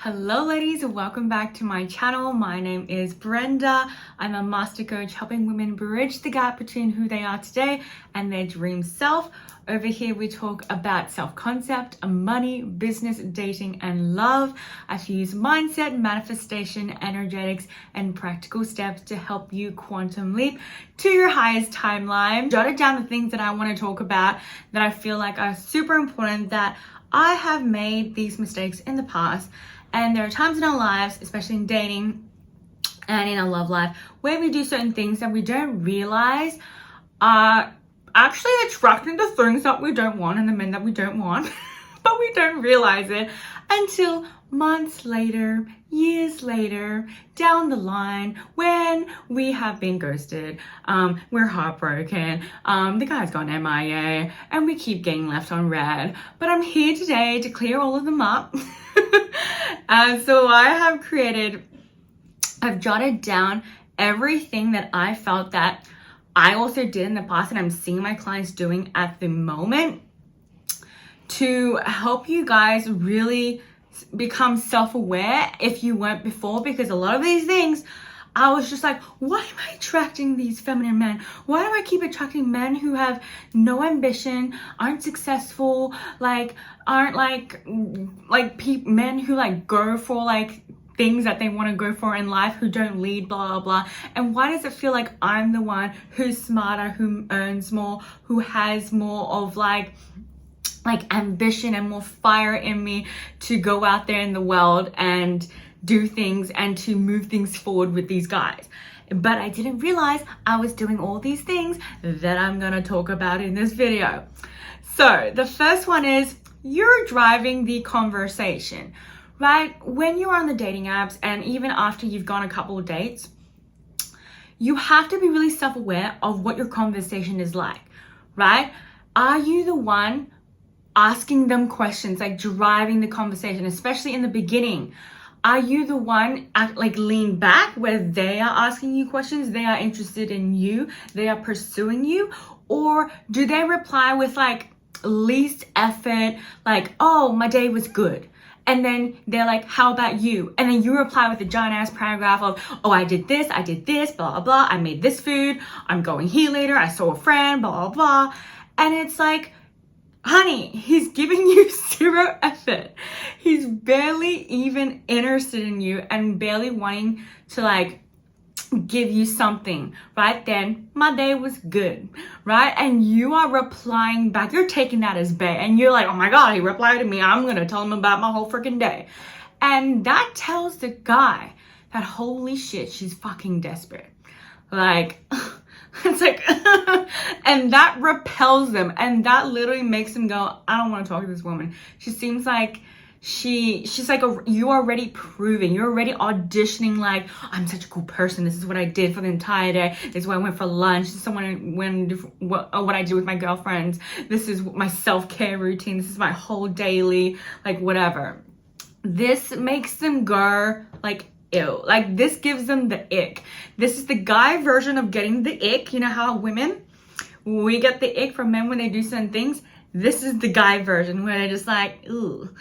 Hello ladies, welcome back to my channel. My name is Brenda. I'm a master coach helping women bridge the gap between who they are today and their dream self. Over here we talk about self-concept, money, business, dating, and love. I use mindset, manifestation, energetics, and practical steps to help you quantum leap to your highest timeline. Jotted down the things that I want to talk about that I feel like are super important, that I have made these mistakes in the past. And there are times in our lives, especially in dating and in our love life, where we do certain things that we don't realize are actually attracting the things that we don't want and the men that we don't want, but we don't realize it until months later, years later, down the line, when we have been ghosted, we're heartbroken, the guy's gone MIA, and we keep getting left on red. But I'm here today to clear all of them up. So I've jotted down everything that I felt that I also did in the past and I'm seeing my clients doing at the moment to help you guys really become self-aware if you weren't before, because a lot of these things I was just like, why am I attracting these feminine men? Why do I keep attracting men who have no ambition, aren't successful, aren't men who go for things that they want to go for in life, who don't lead, blah, blah, blah. And why does it feel like I'm the one who's smarter, who earns more, who has more of ambition and more fire in me to go out there in the world and do things and to move things forward with these guys? But I didn't realize I was doing all these things that I'm going to talk about in this video. So the first one is you're driving the conversation, right? When you're on the dating apps and even after you've gone a couple of dates, you have to be really self-aware of what your conversation is like, right? Are you the one asking them questions, driving the conversation, especially in the beginning? Are you the one lean back where they are asking you questions, they are interested in you, they are pursuing you? Or do they reply with least effort, oh, my day was good? And then they're like, how about you? And then you reply with a giant ass paragraph of, oh, I did this, blah, blah, blah. I made this food. I'm going here later. I saw a friend, blah, blah, blah. And it's like, honey, he's giving you zero effort. He's barely even interested in you and barely wanting to give you something. Right then, my day was good, right? And you are replying back. You're taking that as bait and you're like, oh my God, he replied to me. I'm going to tell him about my whole freaking day. And that tells the guy that holy shit, she's fucking desperate. It's and that repels them, and that literally makes them go, I don't want to talk to this woman. She seems like she's like you're already proving, you're already auditioning I'm such a cool person. This is what I did for the entire day. This is why I went for lunch. This is what I do with my girlfriends. This is my self-care routine. This is my whole daily whatever. This makes them go ew. This gives them the ick. This is the guy version of getting the ick. You know how women, we get the ick from men when they do certain things? This is the guy version where they're just ooh.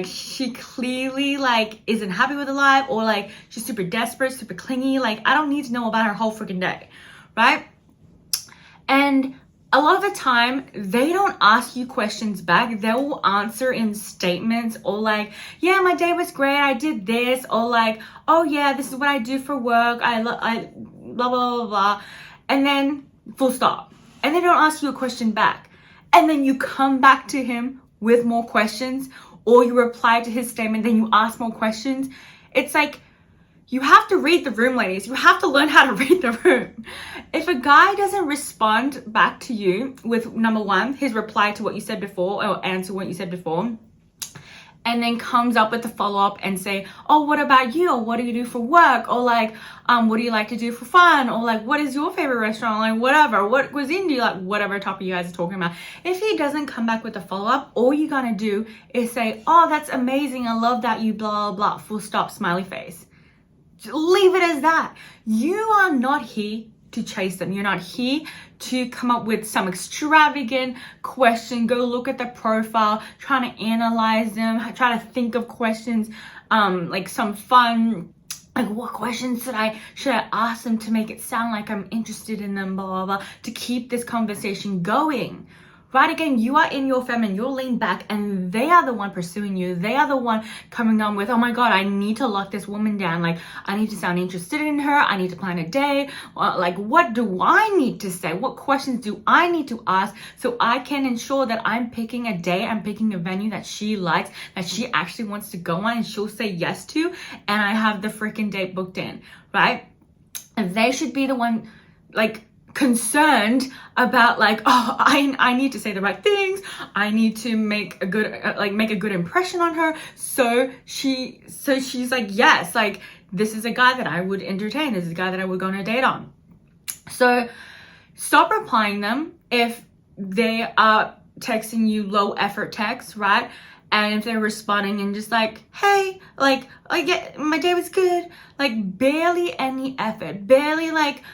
She clearly isn't happy with her life, or she's super desperate, super clingy. I don't need to know about her whole freaking day, right? And a lot of the time, they don't ask you questions back. They will answer in statements or yeah, my day was great. I did this. Or oh yeah, this is what I do for work. I blah, blah, blah, blah. And then full stop. And they don't ask you a question back. And then you come back to him with more questions, or you reply to his statement, then you ask more questions. It's you have to read the room, ladies. You have to learn how to read the room. If a guy doesn't respond back to you with, number one, his reply to what you said before, or answer what you said before, and then comes up with the follow-up and say, oh, what about you? Or what do you do for work? Or what do you like to do for fun? Or what is your favorite restaurant? Whatever. What cuisine do you like? Whatever topic you guys are talking about. If he doesn't come back with a follow-up, all you're gonna do is say, oh, that's amazing. I love that you blah, blah, blah. Full stop, smiley face. Leave it as that. You are not here to chase them. You're not here to come up with some extravagant question, go look at the profile, trying to analyze them, try to think of questions like some fun, like what questions should I ask them to make it sound like I'm interested in them, blah, blah, blah, to keep this conversation going. Right? Again, you are in your feminine, you're leaned back, and they are the one pursuing you. They are the one coming on with, oh my God, I need to lock this woman down. Like, I need to sound interested in her. I need to plan a day. Like, what do I need to say? What questions do I need to ask so I can ensure that I'm picking a day, I'm picking a venue that she likes, that she actually wants to go on and she'll say yes to, and I have the freaking date booked in, right? And they should be the one, like, concerned about like, oh, I need to say the right things. I need to make a good make a good impression on her. So she's like, yes, like this is a guy that I would entertain. This is a guy that I would go on a date on. So stop replying them if they are texting you low effort texts, right? And if they're responding and just like, hey, like, yeah, my day was good. Like barely any effort, barely like,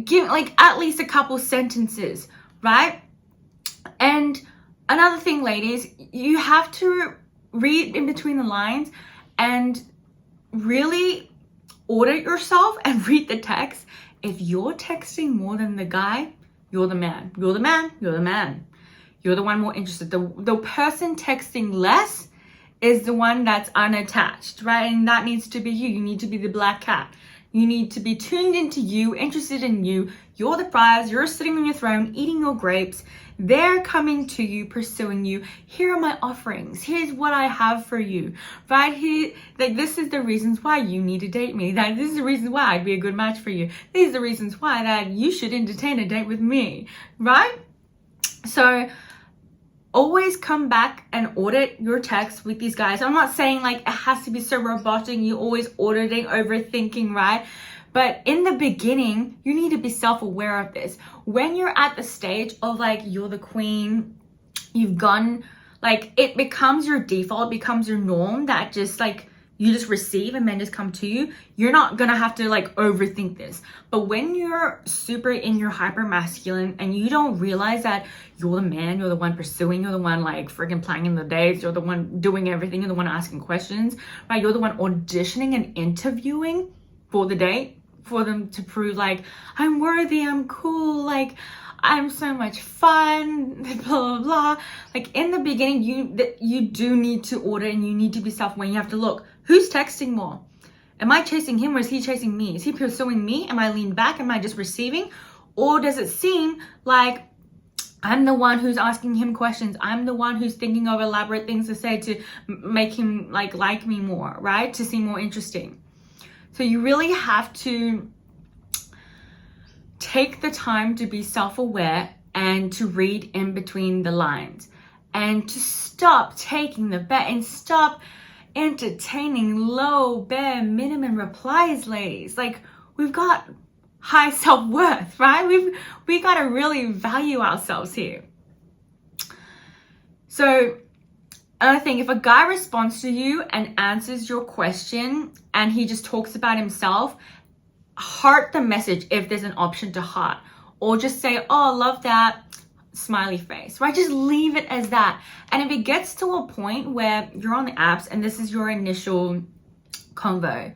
give like at least a couple sentences, right? And another thing, ladies, you have to read in between the lines and really audit yourself and read the text. If you're texting more than the guy, you're the man. You're the man. You're the man. You're the one more interested. The person texting less is the one that's unattached, right? And that needs to be you. You need to be the black cat. You need to be tuned into you, interested in you. You're the prize. You're sitting on your throne, eating your grapes. They're coming to you, pursuing you. Here are my offerings. Here's what I have for you, right? Here, like this is the reasons why you need to date me. That this is the reason why I'd be a good match for you. These are the reasons why that you should entertain a date with me, right? So always come back and audit your text with these guys. I'm not saying like it has to be so robotic, you always auditing, overthinking, right? But in the beginning, you need to be self-aware of this. When you're at the stage of like, you're the queen, you've gone, like it becomes your default, it becomes your norm that just like, you just receive and men just come to you, you're not gonna have to like overthink this. But when you're super in your hyper masculine and you don't realize that you're the man, you're the one pursuing, you're the one like freaking planning the dates, you're the one doing everything, you're the one asking questions, right? You're the one auditioning and interviewing for the date, for them to prove like, I'm worthy, I'm cool, like I'm so much fun, blah, blah, blah. Like in the beginning, you do need to order and you need to be self-aware. You have to look, who's texting more? Am I chasing him or is he chasing me? Is he pursuing me? Am I leaned back? Am I just receiving? Or does it seem like I'm the one who's asking him questions? I'm the one who's thinking of elaborate things to say to make him like me more, right? To seem more interesting. So you really have to take the time to be self-aware and to read in between the lines and to stop taking the bet and stop entertaining low bare minimum replies, ladies. Like we've got high self-worth, right? we got to really value ourselves here. So another thing, if a guy responds to you and answers your question and he just talks about himself, heart the message if there's an option to heart, or just say, oh, love that, smiley face, right? Just leave it as that. And if it gets to a point where you're on the apps and this is your initial convo,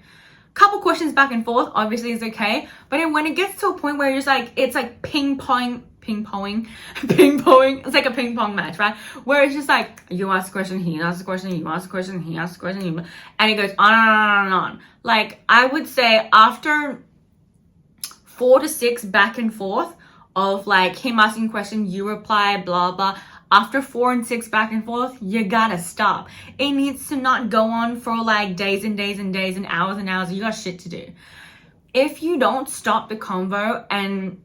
couple questions back and forth obviously is okay, but then when it gets to a point where you're just like, it's like ping-ponging, it's like a ping pong match, right? Where it's just like, you ask a question, he asks a question, you ask a question, he asks a question, and it goes on and on and on. Like, I would say after 4 to 6 back and forth of like him asking a question, you reply, blah, blah. After 4 and 6 back and forth, you gotta stop. It needs to not go on for like days and days and days and hours and hours. You got shit to do. If you don't stop the convo and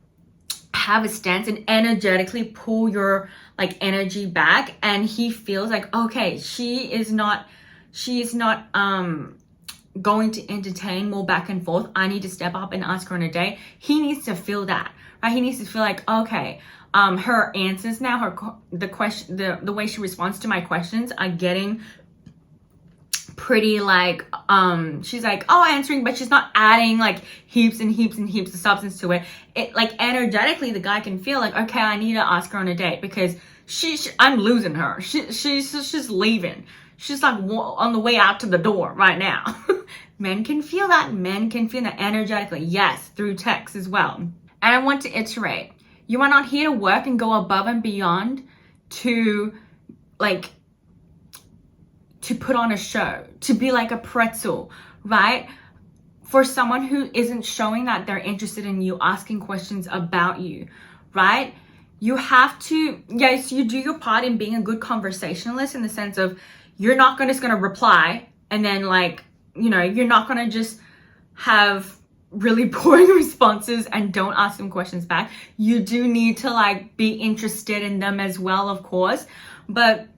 have a stance and energetically pull your like energy back, and he feels like, okay, she is not going to entertain more back and forth, I need to step up and ask her on a date. He needs to feel that, right? He needs to feel like, okay, her answers now, the way she responds to my questions are getting pretty like, she's like, oh, answering, but she's not adding like heaps and heaps and heaps of substance to it. It like energetically, the guy can feel like, okay, I need to ask her on a date because I'm losing her. She's leaving. She's like on the way out to the door right now. Men can feel that. Men can feel that energetically. Yes, through text as well. And I want to iterate. You are not here to work and go above and beyond to put on a show, to be like a pretzel, right? For someone who isn't showing that they're interested in you, asking questions about you, right? You have to, yes, you do your part in being a good conversationalist in the sense of you're not just going to reply and then you're not going to just have really boring responses and don't ask them questions back. You do need to be interested in them as well, of course, but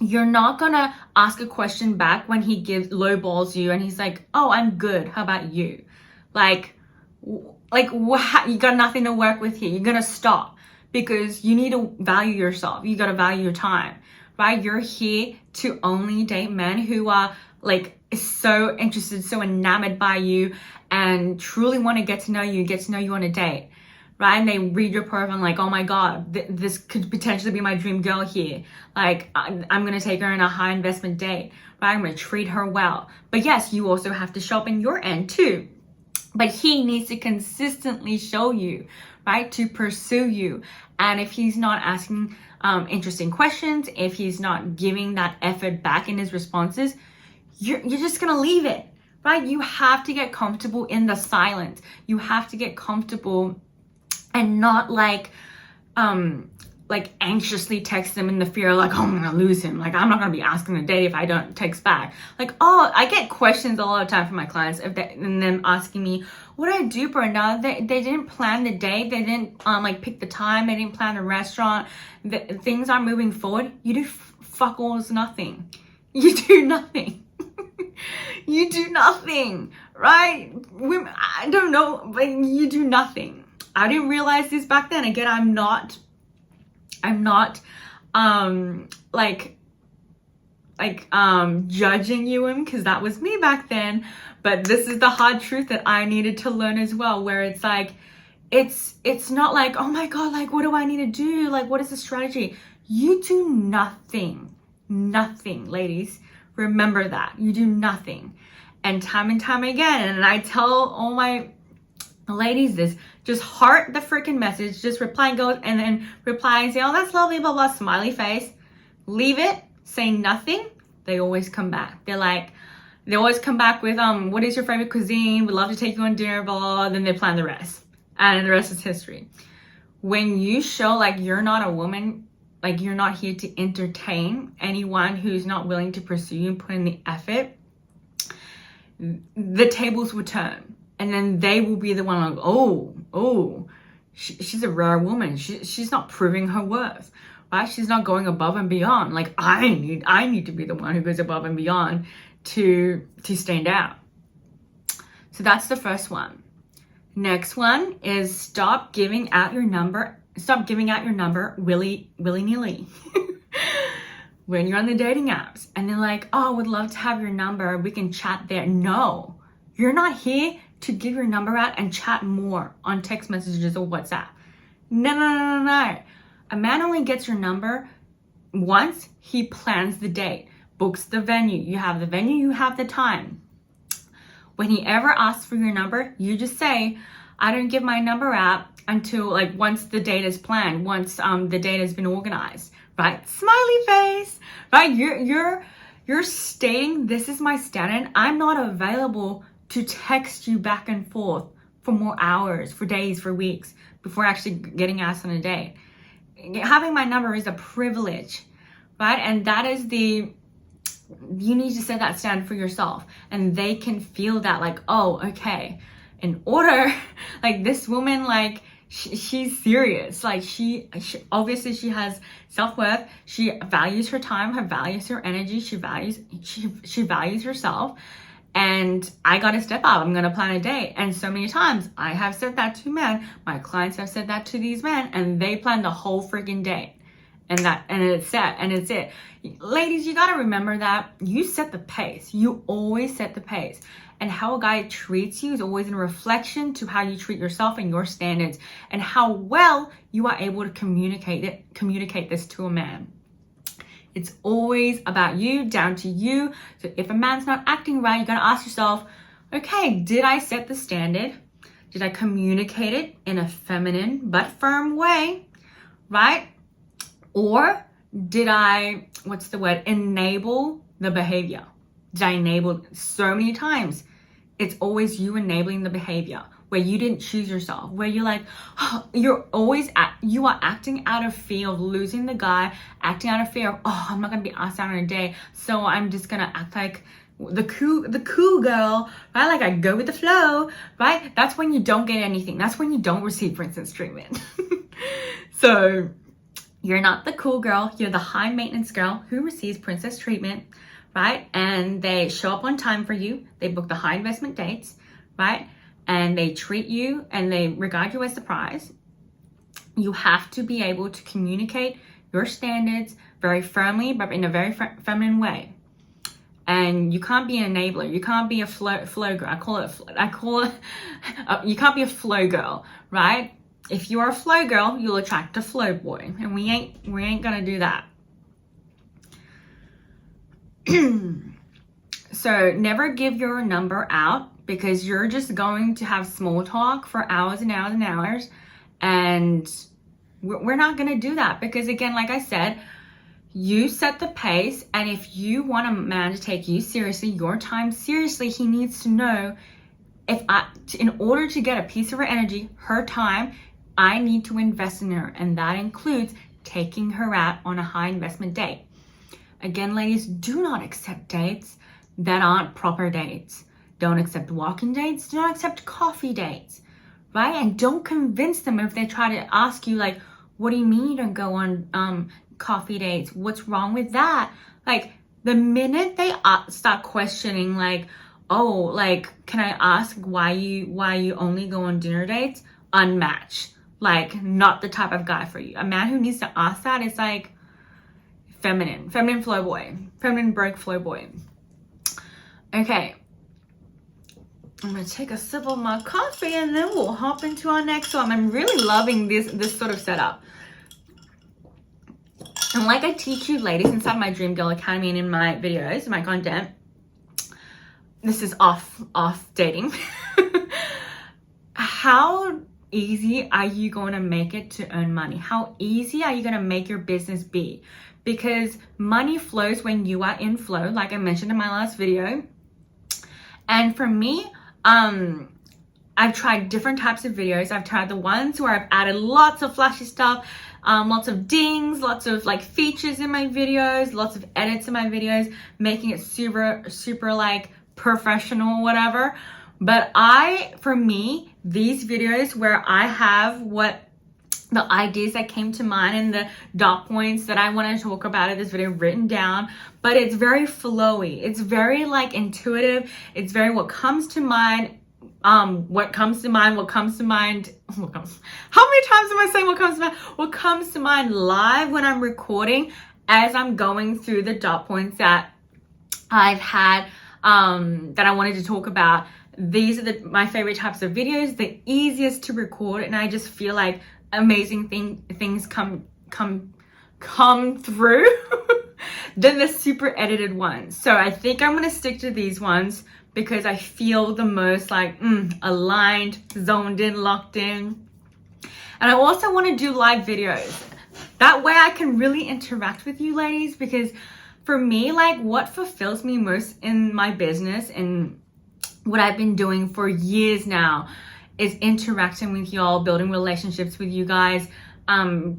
you're not gonna ask a question back when he lowballs you and he's like, oh, I'm good, how about you? You got nothing to work with here. You're gonna stop because you need to value yourself. You gotta value your time, right? You're here to only date men who are so interested, so enamored by you and truly want to get to know you on a date, right? And they read your profile and oh my God, this could potentially be my dream girl here. I'm going to take her on a high investment date, right? I'm going to treat her well. But yes, you also have to show up in your end too. But he needs to consistently show you, right? To pursue you. And if he's not asking interesting questions, if he's not giving that effort back in his responses, you're just going to leave it, right? You have to get comfortable in the silence. You have to get comfortable and not anxiously text them in the fear, oh, I'm gonna lose him. I'm not gonna be asking a date if I don't text back. I get questions all the time from my clients and them asking me, what do I do, Brenda? They didn't plan the date. They didn't pick the time. They didn't plan the restaurant. Things aren't moving forward. You do fuck alls nothing. You do nothing. You do nothing, right? I don't know, but you do nothing. I didn't realize this back then. Again, I'm not judging you because that was me back then. But this is the hard truth that I needed to learn as well, where it's it's not oh my God, what do I need to do? What is the strategy? You do nothing, ladies. Remember that. You do nothing. And time again, and I tell all my ladies this, just heart the freaking message, just reply and go, and then reply and say, oh, that's lovely, blah, blah, smiley face. Leave it, say nothing. They always come back. They always come back with, what is your favorite cuisine? We'd love to take you on dinner, blah, blah, blah. Then they plan the rest. And the rest is history. When you show you're not a woman, you're not here to entertain anyone who's not willing to pursue you and put in the effort, the tables will turn. And then they will be the one she's a rare woman. She's not proving her worth, right? She's not going above and beyond. I need to be the one who goes above and beyond to stand out. So that's the first one. Next one is stop giving out your number willy-nilly. When you're on the dating apps and they're oh, I would love to have your number. We can chat there. No, you're not here to give your number out and chat more on text messages or WhatsApp. No. A man only gets your number once he plans the date, books the venue. You have the venue, you have the time. When he ever asks for your number, you just say, I don't give my number out until once the date is planned, once the date has been organized, right? Smiley face, right? You're stating, this is my standard. I'm not available to text you back and forth for more hours, for days, for weeks, before actually getting asked on a date. Having my number is a privilege, right? And that is you need to set that standard for yourself. And they can feel that oh, okay, in order, this woman, she's serious. She obviously she has self-worth. She values her time, values her energy. She values herself. And I got to step up. I'm going to plan a date. And so many times I have said that to men. My clients have said that to these men, and they plan the whole freaking date. And it's set, and it's it. Ladies, you got to remember that you set the pace. You always set the pace. And how a guy treats you is always in reflection to how you treat yourself and your standards, and how well you are able to communicate this to a man. It's always about you, down to you. So if a man's not acting right, you gotta ask yourself, okay, did I set the standard? Did I communicate it in a feminine but firm way, right? Or did I, enable the behavior? Did I enable so many times? It's always you enabling the behavior where you didn't choose yourself, where you're like, oh, you are acting out of fear of losing the guy, acting out of fear of, oh, I'm not gonna be asked out on a date, so I'm just gonna act like the cool girl, right? Like I go with the flow, right? That's when you don't get anything. That's when you don't receive princess treatment. So you're not the cool girl, you're the high maintenance girl who receives princess treatment, right? And they show up on time for you, they book the high investment dates, right? And they treat you and they regard you as the prize. You have to be able to communicate your standards very firmly, but in a very feminine way. And you can't be an enabler. You can't be a flow girl. You can't be a flow girl, right? If you're a flow girl, you'll attract a flow boy, and we ain't gonna do that. So never give your number out, because you're just going to have small talk for hours and hours and hours, and we're not gonna do that, because again, like I said, you set the pace, and if you want a man to take you seriously, your time seriously, he needs to know, in order to get a piece of her energy, her time, I need to invest in her, and that includes taking her out on a high investment date. Again, ladies, do not accept dates that aren't proper dates. Don't accept walking dates, do not accept coffee dates, right? And don't convince them if they try to ask you like, what do you mean you don't go on coffee dates? What's wrong with that? Like the minute they start questioning like, oh, like, can I ask why you only go on dinner dates? Unmatched. Like not the type of guy for you. A man who needs to ask that is like feminine flow boy, feminine broke flow boy. Okay. I'm gonna take a sip of my coffee and then we'll hop into our next one. I'm really loving this sort of setup. And like I teach you ladies inside my Dream Girl Academy and in my videos, my content, this is off dating. How easy are you going to make it to earn money? How easy are you going to make your business be? Because money flows when you are in flow, like I mentioned in my last video. And for me, I've tried different types of videos. I've tried the ones where I've added lots of flashy stuff, lots of dings, lots of like features in my videos, lots of edits in my videos, making it super like professional, whatever. But for me, these videos where I have what the ideas that came to mind and the dot points that I want to talk about in this video written down, but it's very flowy. It's very like intuitive. It's very what comes to mind. What comes to mind. How many times am I saying what comes to mind? What comes to mind live when I'm recording as I'm going through the dot points that I've had, that I wanted to talk about. These are my favorite types of videos, the easiest to record, and I just feel like amazing things come through than the super edited ones. So I think I'm gonna stick to these ones because I feel the most like aligned, zoned in, locked in. And I also want to do live videos. That way I can really interact with you ladies, because for me, like what fulfills me most in my business and what I've been doing for years now is interacting with y'all, building relationships with you guys,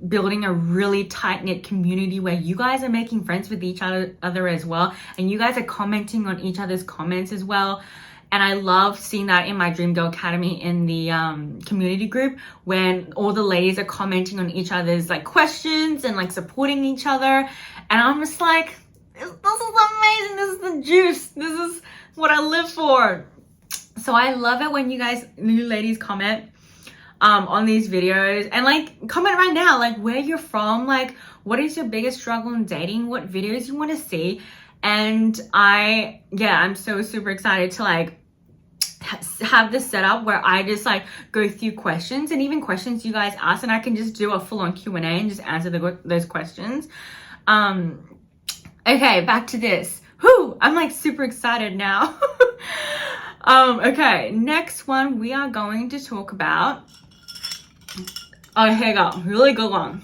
building a really tight-knit community where you guys are making friends with each other as well, and you guys are commenting on each other's comments as well. And I love seeing that in my Dream Girl Academy in the community group, when all the ladies are commenting on each other's like questions and like supporting each other. And I'm just like, this is amazing. This is the juice. This is what I live for. So I love it when you ladies comment on these videos, and like comment right now, like where you're from, like what is your biggest struggle in dating, what videos you want to see. And I'm so super excited to like have this set up where I just like go through questions, and even questions you guys ask, and I can just do a full-on Q&A and just answer those questions. Okay, back to this. Whew, I'm like super excited now. Okay, next one we are going to talk about. Oh, here we go. Really good one.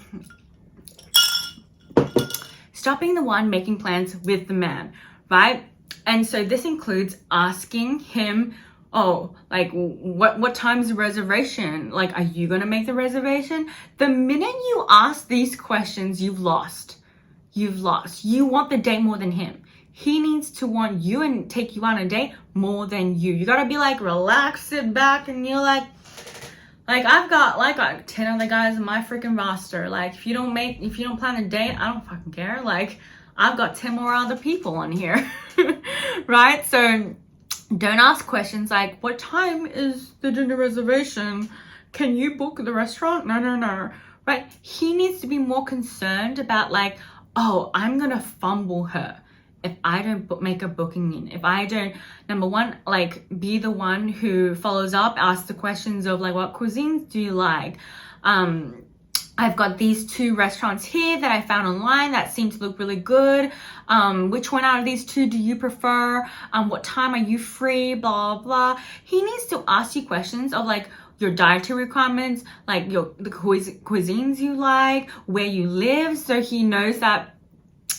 Stop being the one making plans with the man, right? And so this includes asking him, oh, like what time's the reservation? Like, are you gonna make the reservation? The minute you ask these questions, you've lost. You've lost. You want the date more than him. He needs to want you and take you on a date more than you. You gotta be like, relax, sit back, and you're like I've got like 10 other guys in my freaking roster. Like, if you don't plan a date, I don't fucking care. Like, I've got 10 more other people on here. Right? So don't ask questions like, what time is the dinner reservation? Can you book the restaurant? No. Right? He needs to be more concerned about like, oh, I'm gonna fumble her if I don't make a booking in. If I don't, number one, like, be the one who follows up, ask the questions of like, what cuisines do you like? I've got these 2 restaurants here that I found online that seem to look really good. Which one out of these 2 do you prefer? What time are you free? Blah, blah. He needs to ask you questions of like, your dietary requirements, like the cuisines you like, where you live, so he knows that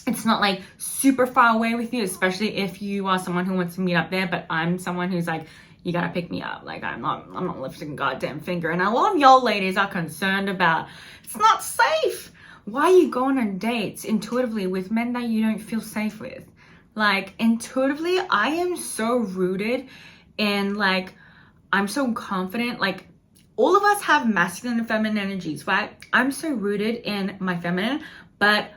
it's not like super far away with you, especially if you are someone who wants to meet up there. But I'm someone who's like, you gotta pick me up. Like, I'm not lifting a goddamn finger. And a lot of y'all ladies are concerned about, it's not safe. Why are you going on dates intuitively with men that you don't feel safe with? Like, intuitively, I am so rooted in like, I'm so confident. Like, all of us have masculine and feminine energies, right? I'm so rooted in my feminine, but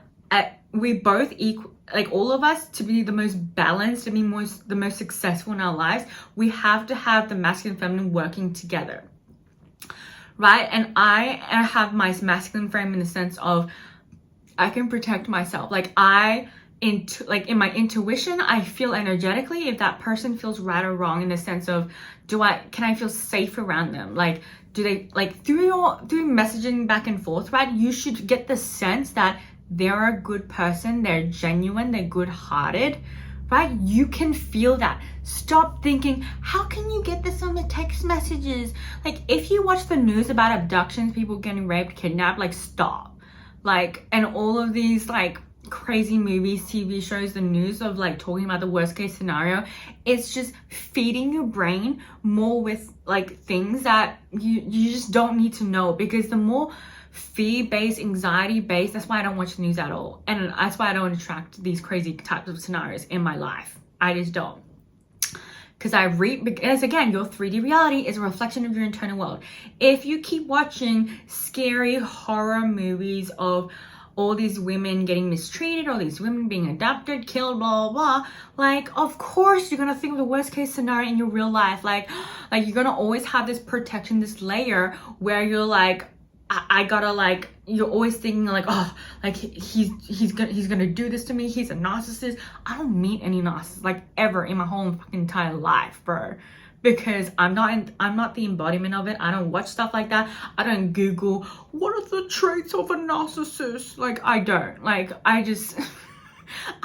we both equal, like, all of us, to be the most balanced, to be the most successful in our lives, we have to have the masculine and feminine working together, right? And I have my masculine frame in the sense of I can protect myself. Like, in my intuition, I feel energetically if that person feels right or wrong, in the sense of, can I feel safe around them? Like, do they, like, through messaging back and forth, right? You should get the sense that they're a good person, they're genuine, they're good-hearted, right? You can feel that. Stop thinking, how can you get this on the text messages? Like, if you watch the news about abductions, people getting raped, kidnapped, like, stop. Like, and all of these, like, crazy movies, TV shows, the news of like talking about the worst case scenario, it's just feeding your brain more with like things that you just don't need to know, because the more fear-based, anxiety-based, that's why I don't watch the news at all, and that's why I don't attract these crazy types of scenarios in my life. I just don't. Because again, your 3D reality is a reflection of your internal world. If you keep watching scary horror movies of all these women getting mistreated, all these women being adopted, killed, blah, blah, blah, like, of course you're gonna think of the worst case scenario in your real life. Like you're gonna always have this protection, this layer where you're like, I gotta, like, you're always thinking like, oh, like he's gonna do this to me. He's a narcissist. I don't meet any narcissists, like, ever in my whole fucking entire life, bro. Because I'm not the embodiment of it. I don't watch stuff like that. I don't Google what are the traits of a narcissist. Like, I don't. Like, I just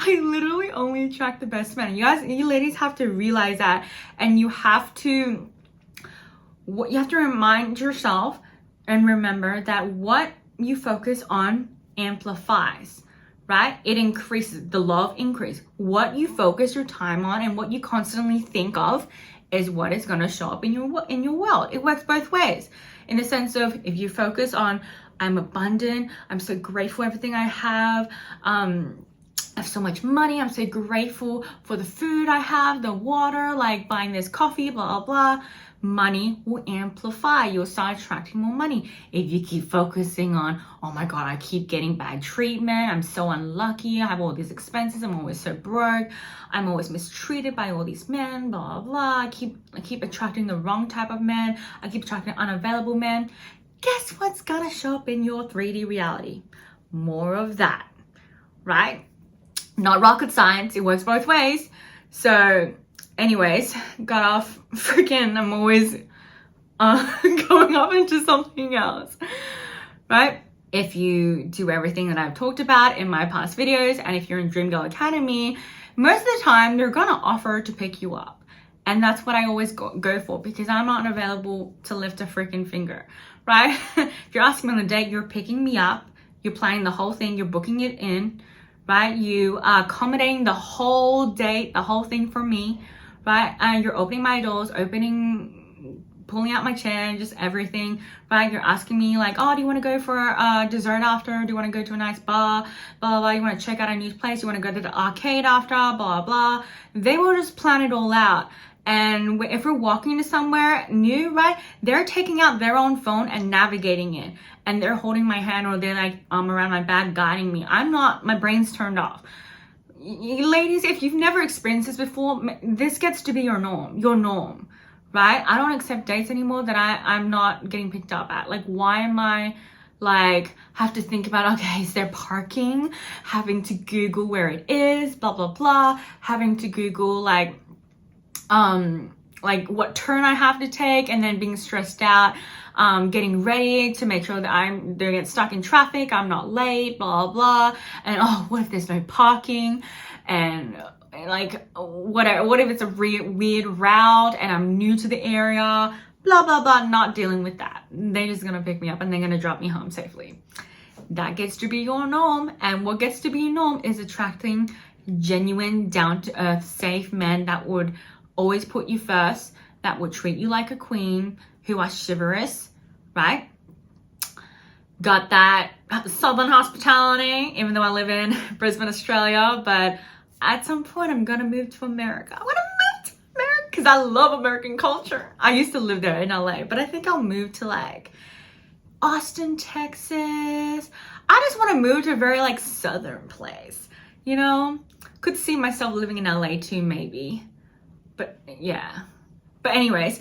I literally only attract the best men. You ladies have to realize that, and you have to remind yourself and remember that what you focus on amplifies, right? It increases, the love increase. What you focus your time on and what you constantly think of is what is going to show up in your world. It works both ways, in the sense of, if you focus on, I'm abundant, I'm so grateful for everything I have so much money, I'm so grateful for the food I have, the water, like buying this coffee, blah, blah, blah. Money will amplify. You'll start attracting more money. If you keep focusing on, oh my God, I keep getting bad treatment, I'm so unlucky, I have all these expenses, I'm always so broke, I'm always mistreated by all these men, blah, blah, I keep attracting the wrong type of men, I keep attracting unavailable men. Guess what's gonna show up in your 3D reality? More of that, right? Not rocket science, it works both ways. So anyways, got off freaking, I'm always going off into something else, right? if you do everything that I've talked about in my past videos, and if you're in Dream Girl Academy, most of the time they're gonna offer to pick you up. And that's what I always go for, because I'm not available to lift a freaking finger, right? If you're asking me on a date, you're picking me up, you're planning the whole thing, you're booking it in, right? You are accommodating the whole date, the whole thing for me, right? And you're opening my doors, pulling out my chair, just everything, right? You're asking me like, oh, do you want to go for dessert after? Do you want to go to a nice bar? Blah, blah, blah. You want to check out a new place? You want to go to the arcade after? Blah, blah. They will just plan it all out. And if we're walking to somewhere new, right, they're taking out their own phone and navigating it. And they're holding my hand, or they're like around my back guiding me. I'm not, my brain's turned off. Ladies, if you've never experienced this before, this gets to be your norm. Right? I don't accept dates anymore that I'm not getting picked up at. Like, why am I like, have to think about, okay, is there parking? Having to Google where it is, blah, blah, blah. Having to Google like what turn I have to take, and then being stressed out, getting ready to make sure that they're getting stuck in traffic, I'm not late, blah, blah. And oh, what if there's no parking? And like, what if it's a weird route and I'm new to the area, blah, blah, blah. Not dealing with that. They're just gonna pick me up and they're gonna drop me home safely. That gets to be your norm. And what gets to be your norm is attracting genuine, down-to-earth, safe men that would always put you first, that would treat you like a queen, who are chivalrous, right? Got that southern hospitality, even though I live in Brisbane, Australia, but at some point, I'm gonna move to America. I wanna move to America because I love American culture. I used to live there in LA, but I think I'll move to like Austin, Texas. I just wanna move to a very like southern place, you know? Could see myself living in LA too, maybe. But yeah. But anyways,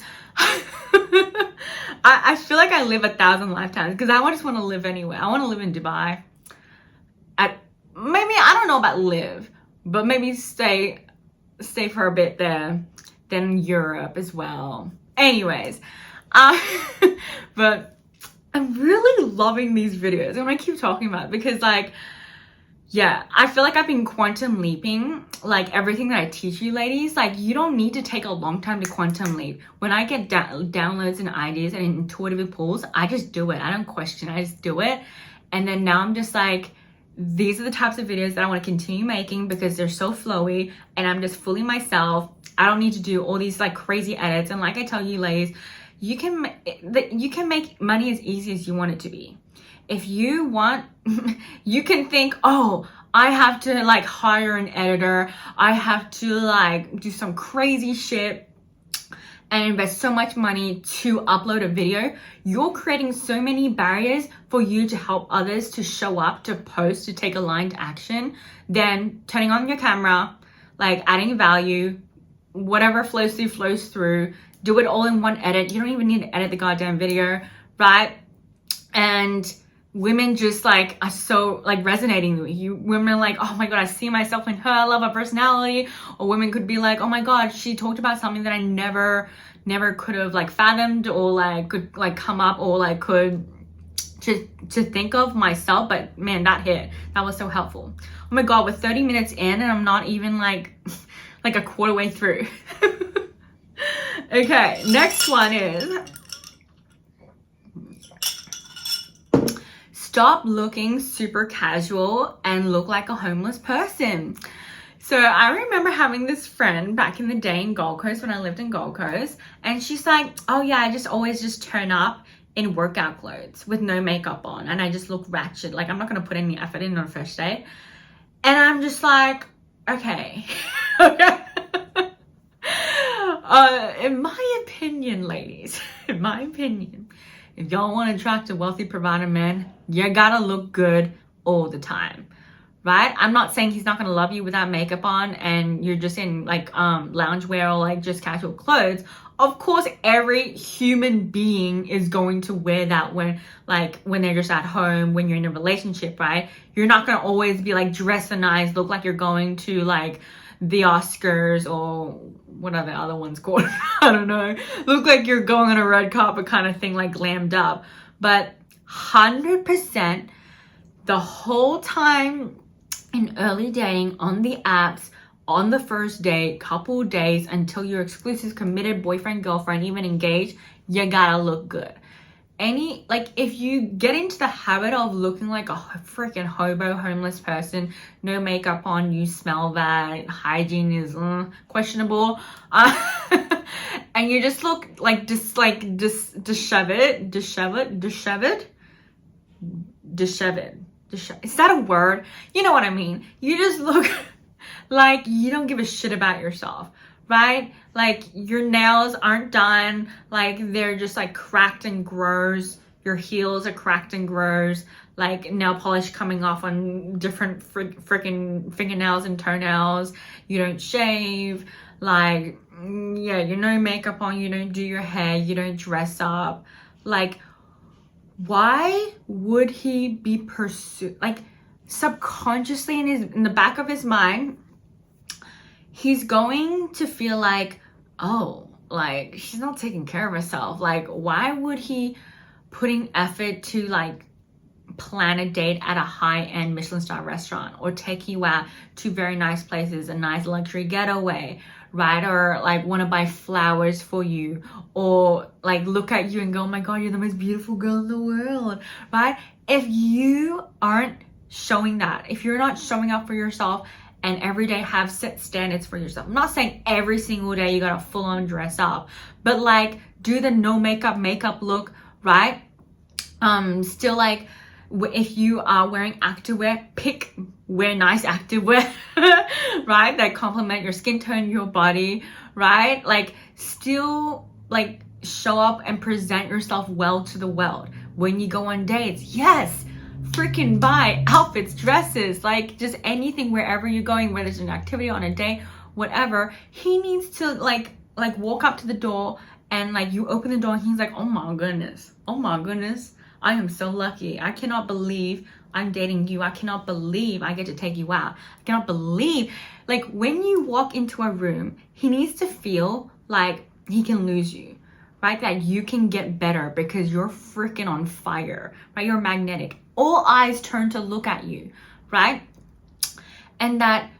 I feel like I live 1,000 lifetimes because I just wanna live anywhere. I wanna live in Dubai. Maybe, I don't know about live, but maybe stay for a bit there, then Europe as well. Anyways, but I'm really loving these videos. I'm gonna keep talking about it because like, yeah, I feel like I've been quantum leaping, like everything that I teach you ladies. Like, you don't need to take a long time to quantum leap. When I get downloads and ideas and intuitive pulls, I just do it. I don't question, I just do it. And then now I'm just like, these are the types of videos that I want to continue making because they're so flowy and I'm just fully myself. I don't need to do all these like crazy edits. And like I tell you ladies, you can make money as easy as you want it to be. If you want, you can think, oh, I have to like hire an editor. I have to like do some crazy shit and invest so much money to upload a video. You're creating so many barriers for you to help others to show up, to post, to take aligned action, then turning on your camera, like adding value, whatever flows through, do it all in one edit. You don't even need to edit the goddamn video, right? And women just like are so like resonating with you. Women are like, oh my god, I see myself in her, I love her personality. Or women could be like, oh my god, she talked about something that I never could have like fathomed, or like could like come up, or like could to think of myself. But man, that hit. That was so helpful. Oh my god, we're 30 minutes in and I'm not even like like a quarter way through. Okay, next one is stop looking super casual and look like a homeless person. So I remember having this friend back in the day in Gold Coast when I lived in Gold Coast, and she's like, oh yeah, I just always turn up in workout clothes with no makeup on and I just look ratchet. Like, I'm not gonna put any effort in on a first date. And I'm just like, okay. Okay. In my opinion, ladies, in my opinion, if y'all want to attract a wealthy provider man, you gotta look good all the time, right? I'm not saying he's not gonna love you without makeup on and you're just in like loungewear or like just casual clothes. Of course, every human being is going to wear that when they're just at home, when you're in a relationship, right? You're not gonna always be like dressed so nice, look like you're going to like the Oscars or what are the other ones called? I don't know. Look like you're going on a red carpet kind of thing, like glammed up. But 100% the whole time in early dating, on the apps, on the first date, couple days, until you're exclusive, committed, boyfriend, girlfriend, even engaged, you gotta look good. If you get into the habit of looking like a freaking hobo, homeless person, no makeup on, you smell bad, hygiene is questionable, and you just look like disheveled. Is that a word? You know what I mean. You just look like you don't give a shit about yourself, right? Like your nails aren't done, like they're just like cracked and gross. Your heels are cracked and gross, like nail polish coming off on different freaking fingernails and toenails. You don't shave, like, yeah, you no makeup on, you don't do your hair, you don't dress up. Like, why would he be pursued? Like, subconsciously in the back of his mind, he's going to feel like, oh, like she's not taking care of herself. Like, why would he putting effort to like plan a date at a high-end Michelin star restaurant, or take you out to very nice places, a nice luxury getaway, right? Or like want to buy flowers for you, or like look at you and go, oh my God, you're the most beautiful girl in the world, right? If you aren't showing that, if you're not showing up for yourself and every day have set standards for yourself. I'm not saying every single day you gotta full on dress up, but like do the no makeup look, right? Still, like, if you are wearing activewear, wear nice activewear, right? That complement your skin tone, your body, right? Like, still like show up and present yourself well to the world. When you go on dates, yes, freaking buy outfits, dresses, like just anything wherever you're going, whether it's an activity, on a date, whatever. He needs to like walk up to the door, and like you open the door and he's like, oh my goodness, I am so lucky. I cannot believe I'm dating you. I cannot believe I get to take you out. I cannot believe, like, when you walk into a room, he needs to feel like he can lose you, right? That you can get better because you're freaking on fire, right? You're magnetic. All eyes turn to look at you, right? And that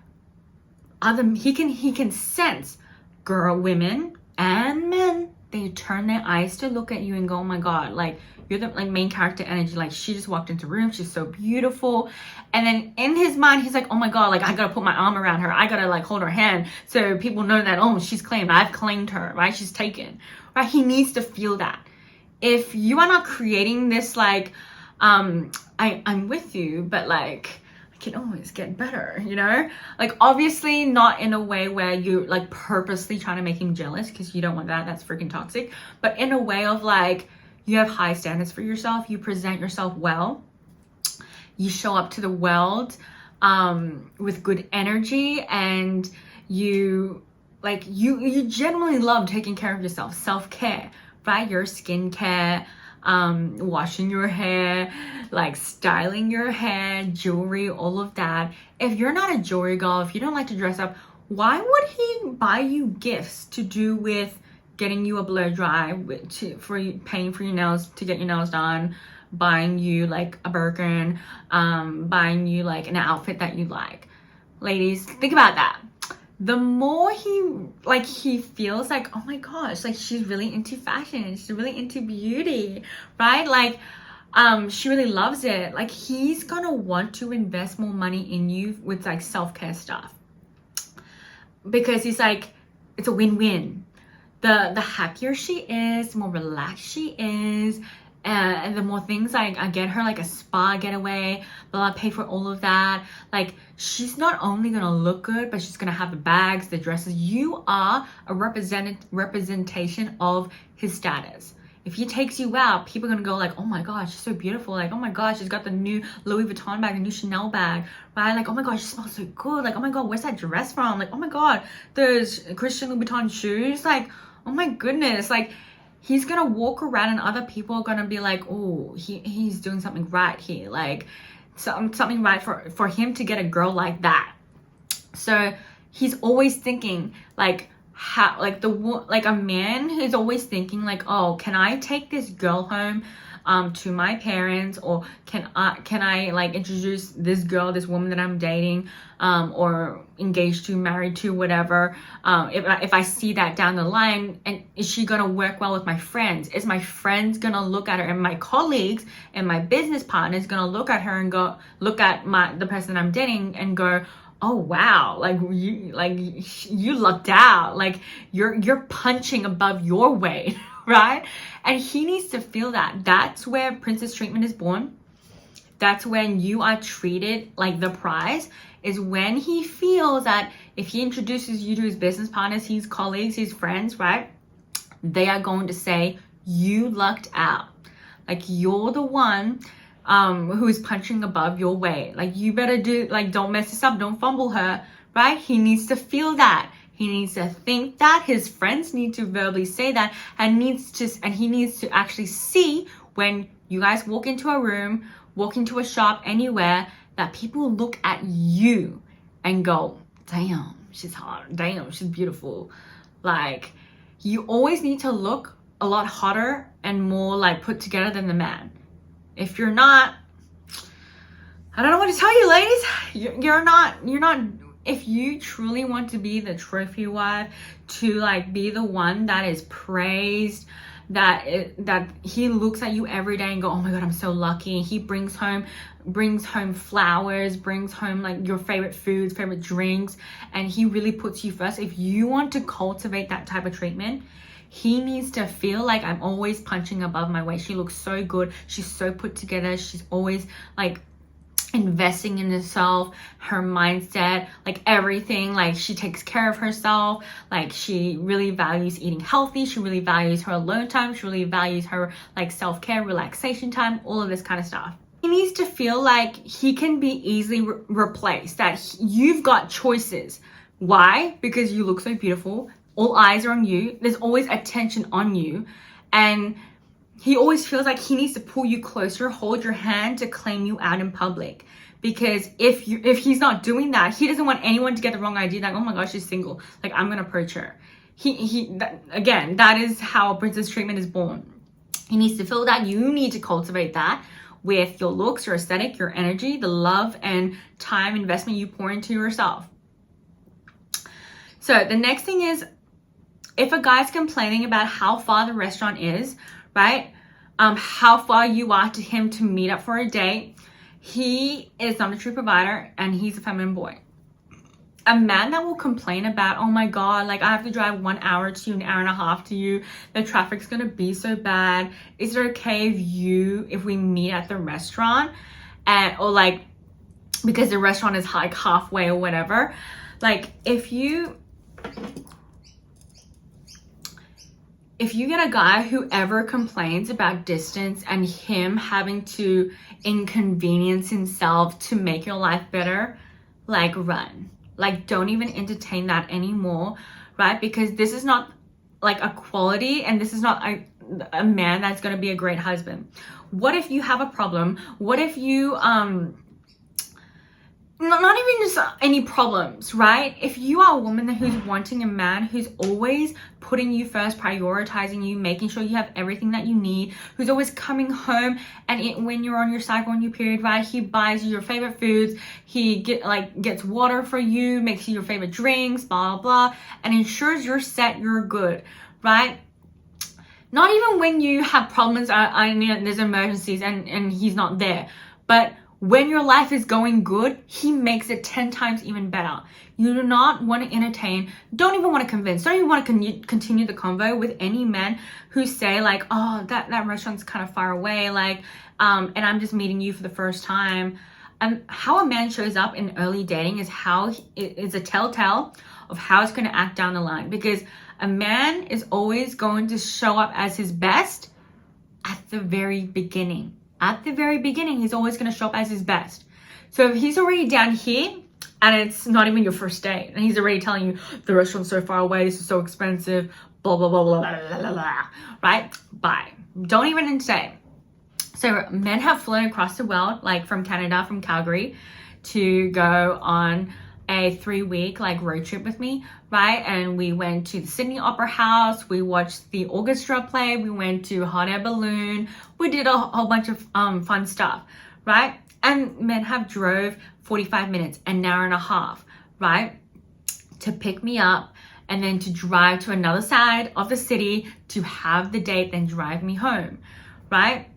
he can sense, women and men, they turn their eyes to look at you and go, oh my God, like you're the like main character energy. Like, she just walked into the room, she's so beautiful. And then in his mind, he's like, oh my God, like I gotta put my arm around her, I gotta like hold her hand so people know that, oh, she's claimed, I've claimed her, right? She's taken, right? He needs to feel that. If you are not creating this like, I'm with you, but like I can always get better, you know? Like, obviously not in a way where you like purposely trying to make him jealous, because you don't want that, that's freaking toxic. But in a way of like, you have high standards for yourself, you present yourself well, you show up to the world with good energy, and you generally love taking care of yourself, self-care, right? Your skincare, washing your hair, like styling your hair, jewelry, all of that. If you're not a jewelry girl, if you don't like to dress up, why would he buy you gifts to do with getting you a blow dry, paying for your nails to get your nails done, buying you like a Birkin, buying you like an outfit that you like? Ladies, think about that. The more he feels like, oh my gosh, like she's really into fashion, she's really into beauty, right? Like, she really loves it. Like, he's gonna want to invest more money in you with like self-care stuff, because he's like, it's a win-win. The happier she is, the more relaxed she is, and the more things I get her, like a spa getaway, but I'll pay for all of that. Like, she's not only gonna look good, but she's gonna have the bags, the dresses. You are a representation of his status. If he takes you out, people are gonna go like, oh my gosh, she's so beautiful. Like, oh my gosh, she's got the new Louis Vuitton bag, the new Chanel bag, right? Like, oh my gosh, she smells so good. Like, oh my God, where's that dress from? Like, oh my God, those Christian Louboutin shoes. Like, oh my goodness. Like, he's gonna walk around and other people are gonna be like, oh, he's doing something right here. Like, something right for him to get a girl like that. So he's always thinking like, how, like a man is always thinking like, oh, can I take this girl home to my parents, or can I like introduce this girl, this woman that I'm dating, or engaged to, married to, whatever. If I see that down the line, and is she gonna work well with my friends? Is my friends gonna look at her, and my colleagues and my business partners gonna look at her and go, look at the person I'm dating and go, oh wow, you lucked out, like you're punching above your weight, right? And he needs to feel that. That's where princess treatment is born. That's when you are treated like the prize, is when he feels that if he introduces you to his business partners, his colleagues, his friends, right, they are going to say, you lucked out. Like, you're the one who is punching above your weight. Like, you better don't mess this up, don't fumble her, right? He needs to feel that. He needs to think that. His friends need to verbally say that, and he needs to actually see when you guys walk into a room, walk into a shop, anywhere, that people look at you and go, damn, she's hot. Damn, she's beautiful. Like, you always need to look a lot hotter and more like put together than the man. If you're not, I don't know what to tell you, ladies. You're not, if you truly want to be the trophy wife, to like be the one that is praised, that he looks at you every day and go, oh my God, I'm so lucky. He brings home flowers, brings home like your favorite foods, favorite drinks, and he really puts you first. If you want to cultivate that type of treatment, he needs to feel like, I'm always punching above my weight. She looks so good. She's so put together. She's always like investing in herself, her mindset, like everything. Like, she takes care of herself. Like, she really values eating healthy. She really values her alone time. She really values her like self-care, relaxation time, all of this kind of stuff. He needs to feel like he can be easily replaced, that you've got choices. Why? Because you look so beautiful. All eyes are on you. There's always attention on you. And he always feels like he needs to pull you closer, hold your hand to claim you out in public. Because if he's not doing that, he doesn't want anyone to get the wrong idea that, oh my gosh, she's single, like I'm gonna approach her. Again, that is how princess treatment is born. He needs to feel that. You need to cultivate that with your looks, your aesthetic, your energy, the love and time investment you pour into yourself. So the next thing is, if a guy's complaining about how far the restaurant is, right? How far you are to him to meet up for a date, he is not a true provider, and he's a feminine boy. A man that will complain about, oh my God, like I have to drive 1 hour to an hour and a half to you, the traffic's gonna be so bad. Is it okay if we meet at the restaurant, or like, because the restaurant is like halfway or whatever? Like, if you get a guy who ever complains about distance and him having to inconvenience himself to make your life better, like, run. Like, don't even entertain that anymore, right? Because this is not like a quality, and this is not a man that's going to be a great husband. What if you have a problem? What if you not even just any problems, right? If you are a woman who's wanting a man who's always putting you first, prioritizing you, making sure you have everything that you need, who's always coming home, and when you're on your cycle, on your period, right, he buys you your favorite foods, he gets water for you, makes you your favorite drinks, blah, blah, and ensures you're set, you're good, right? Not even when you have problems, there's emergencies and he's not there, but when your life is going good, he makes it 10 times even better. You do not want to entertain, don't even want to convince, don't even want to continue the convo with any men who say like, oh, that restaurant's kind of far away, like, and I'm just meeting you for the first time. How a man shows up in early dating is a telltale of how it's going to act down the line, because a man is always going to show up as his best at the very beginning. At the very beginning, he's always going to show up as his best. So if he's already down here and it's not even your first date, and he's already telling you the restaurant's so far away, this is so expensive, blah, blah, blah, blah, blah, blah, blah, right? Bye. Don't even entertain. So men have flown across the world, like from Canada, from Calgary, to go on a 3-week like road trip with me, right? And we went to the Sydney Opera House, we watched the orchestra play, we went to hot air balloon, we did a whole bunch of fun stuff, right? And men have drove 45 minutes, an hour and a half, right, to pick me up and then to drive to another side of the city to have the date, then drive me home, right?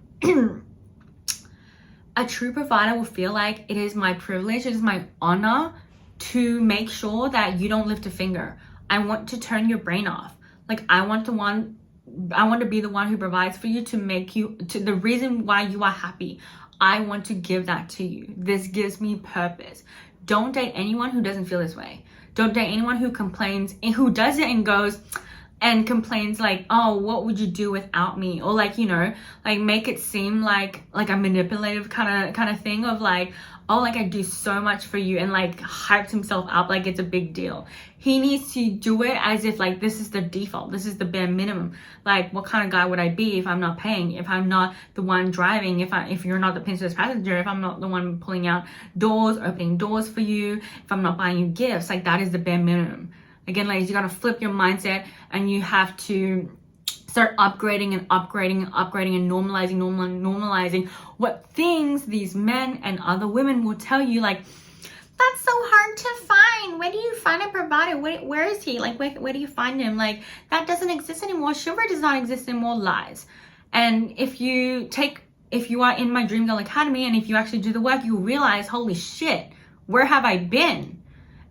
A true provider will feel like it is my privilege, it is my honor to make sure that you don't lift a finger. I want to turn your brain off. Like I want to be the one who provides for you, to make you, to the reason why you are happy. I want to give that to you. This gives me purpose. Don't date anyone who doesn't feel this way. Don't date anyone who complains, and who does it and goes and complains like, oh, what would you do without me? Or like, you know, like make it seem like a manipulative kind of thing of like, oh, like I do so much for you, and like hypes himself up like it's a big deal. He needs to do it as if like this is the default, this is the bare minimum. Like what kind of guy would I be if I'm not paying, if I'm not the one driving, if you're not the princess passenger, if I'm not the one pulling out doors, opening doors for you, if I'm not buying you gifts? Like that is the bare minimum. Again, ladies, you gotta flip your mindset, and you have to start upgrading and normalizing what things these men and other women will tell you, like, that's so hard to find. Where do you find a provider? Where is he? Like, where do you find him? Like, that doesn't exist anymore. Chivalry does not exist anymore. Lies. And if you are in my Dream Girl Academy, and if you actually do the work, you realize, holy shit, where have I been?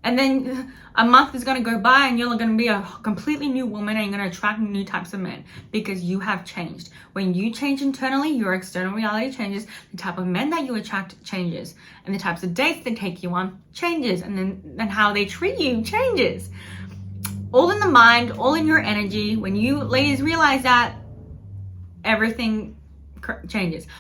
And then a month is going to go by, and you're going to be a completely new woman, and you're going to attract new types of men because you have changed. When you change internally, your external reality changes. The type of men that you attract changes, and the types of dates they take you on changes, and then how they treat you changes. All in the mind, all in your energy. When you ladies realize that, everything changes.